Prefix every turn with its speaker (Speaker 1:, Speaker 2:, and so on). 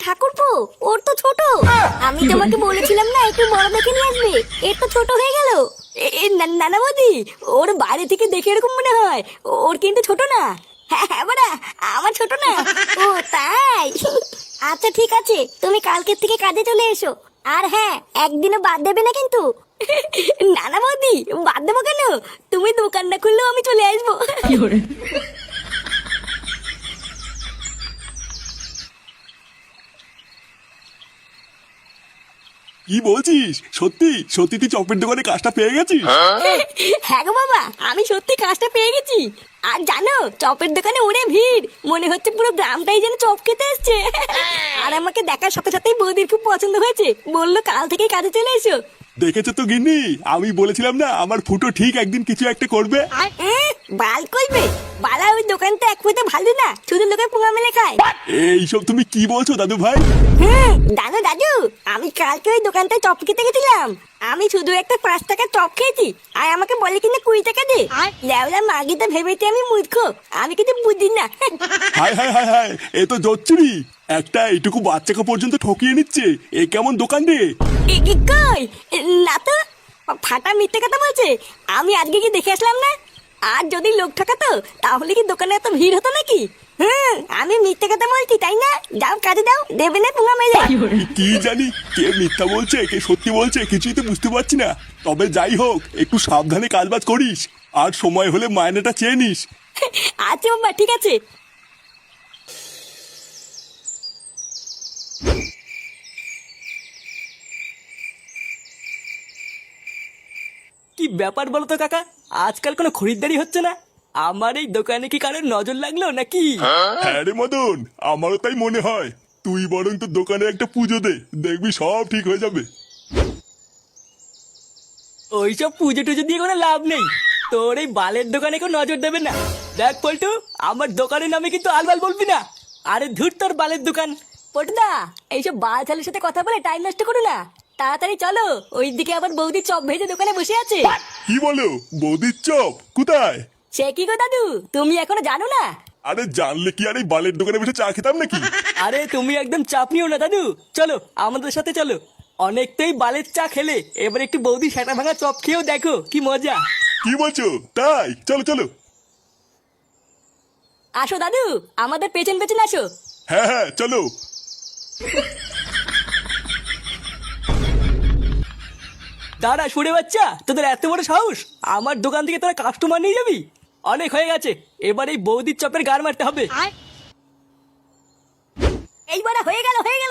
Speaker 1: ঠাকুরপো, ওর তো ছোট। আমি তোমাকে বলেছিলাম না একটু বড় দেখে নিয়ে আসবে, এর তো ছোট হয়ে গেল। নানা বৌদি, ওর বাইরে থেকে দেখে এরকম মনে হয়, ওর কিন্তু ছোট না। হ্যাঁ হ্যাঁ বাড়া, আমার ছোট না। ও তাই? আচ্ছা ঠিক আছে, তুমি কালকের থেকে কাজে চলে এসো। আর হ্যাঁ, একদিনও বাদ দেবে না কিন্তু। নানা বৌদি, বাদ দেবো কেন? তুমি দোকান না খুললেও আমি চলে আসবো।
Speaker 2: কি বলছিস? সত্যি সত্যি তুই চপের দোকানে কাজটা পেয়ে গেছিস?
Speaker 1: হ্যাঁ গো বাবা, আমি সত্যি কাজটা পেয়ে গেছি। আর জানো, চপের দোকানে ওরে ভিড়, মনে হচ্ছে পুরো গ্রামটাই যেন চপ খেতে এসছে। আর আমাকে দেখার সাথে সাথেই বৌদির খুব পছন্দ হয়েছে, বললো কাল থেকেই কাজে চলে এসো।
Speaker 2: দেখেছো তো গিন্নি, আমি বলেছিলাম না আমার ফুটো ঠিক একদিন কিছু একটা করবে।
Speaker 1: বাল কইবে? বালা ওই দোকানটা এক পয়সা ভালো না, শুধু লোকের পোঙা মেলে খায়।
Speaker 2: এইসব তুমি কি বলছো দাদু ভাই?
Speaker 1: জানো দাদু, আমি কালকে ওই দোকানটায় চপ খেতে গেছিলাম। আমি শুধু একটা 5 টাকার চপ খেয়েছি, আর আমাকে বলে কিনা 20 টাকা দে। লেওলা মাগিটা ভেবেছে আমি মূর্খ, আমি কিছু বুঝি না।
Speaker 2: হায় হায় হায় হায়, এ তো জচ্চুরি। একটা এইটুকু বাচ্চাকে পর্যন্ত ঠকিয়ে নিচ্ছে, এ কেমন দোকান রে?
Speaker 1: কই না তো, ফাটা মিথ্যে কথা বলছে। আমি আজকে কি দেখে আসলাম না? আর যদি লোক ঠকাতো তাহলে কি দোকানে এত ভিড় হতো নাকি? আমি মিথ্যে কথা বলছি তাই না? যাও কাজে দাও, দেবে না পোঙা মেলে।
Speaker 2: কি জানি কে মিথ্যা বলছে কে সত্যি বলছে, কিছুই তো বুঝতে পারছি না। তবে যাই হোক, একটু সাবধানে কাজবাজ করিস, আর সময় হলে মাইনেটা চেয়ে নিস।
Speaker 1: আচ্ছা বাবা, ঠিক আছে।
Speaker 3: কি ব্যাপার বলো তো কাকা, আজকাল কোনো খরিদ্দারি হচ্ছে না। আমার এই দোকানে কি কারোর নজর লাগলো নাকি?
Speaker 2: হ্যাঁ রে মদন, আমারও তাই মনে হয়। তুই বরং তোর দোকানে একটা পুজো দে, দেখবি সব ঠিক হয়ে যাবে।
Speaker 3: ওইসব পুজো টুজো দিয়ে কোনো লাভ নেই, তোর এই বালের দোকানে কেউ নজর দেবে না। দেখ পল্টু, আমার দোকানের নামে কিন্তু আলবাল বলবি না। আরে ধুর তোর বালের দোকান।
Speaker 1: পটুদা, এইসব বাল ছালের সাথে কথা বলে টাইম নষ্ট করো না। তাড়াতাড়ি চলো, ওইদিকে আবার বৌদি চপ ভেজে দোকানে বসে আছে।
Speaker 2: কি বলো? বৌদির চপ কোথায়?
Speaker 1: সে কি গো দাদু, তুমি এখনো জানো না?
Speaker 2: আরে জানলে কি আর এই বালের দোকানে বসে চা খেতাম নাকি?
Speaker 3: আরে তুমি একদম চাপ নিও না দাদু, চলো আমাদের সাথে চলো। অনেকটাই বালের চা খেলে, এবার একটু বৌদি সেটা ভাঙা চপ খেয়েও দেখো কি মজা।
Speaker 2: কি বলছো? তাই চলো চলো।
Speaker 1: আসো দাদু, আমাদের পেছন পেছন আসো।
Speaker 2: হ্যাঁ হ্যাঁ চলো।
Speaker 3: দাঁড়া সুরে বাচ্চা, তোদের এত বড় সাহস, আমার দোকান থেকে তোরা কাস্টমার নিয়ে যাবি? অনেক হয়ে গেছে, এবার এই বৌদির চপের গার মারতে হবে।
Speaker 1: এইবার হয়ে গেল হয়ে গেল।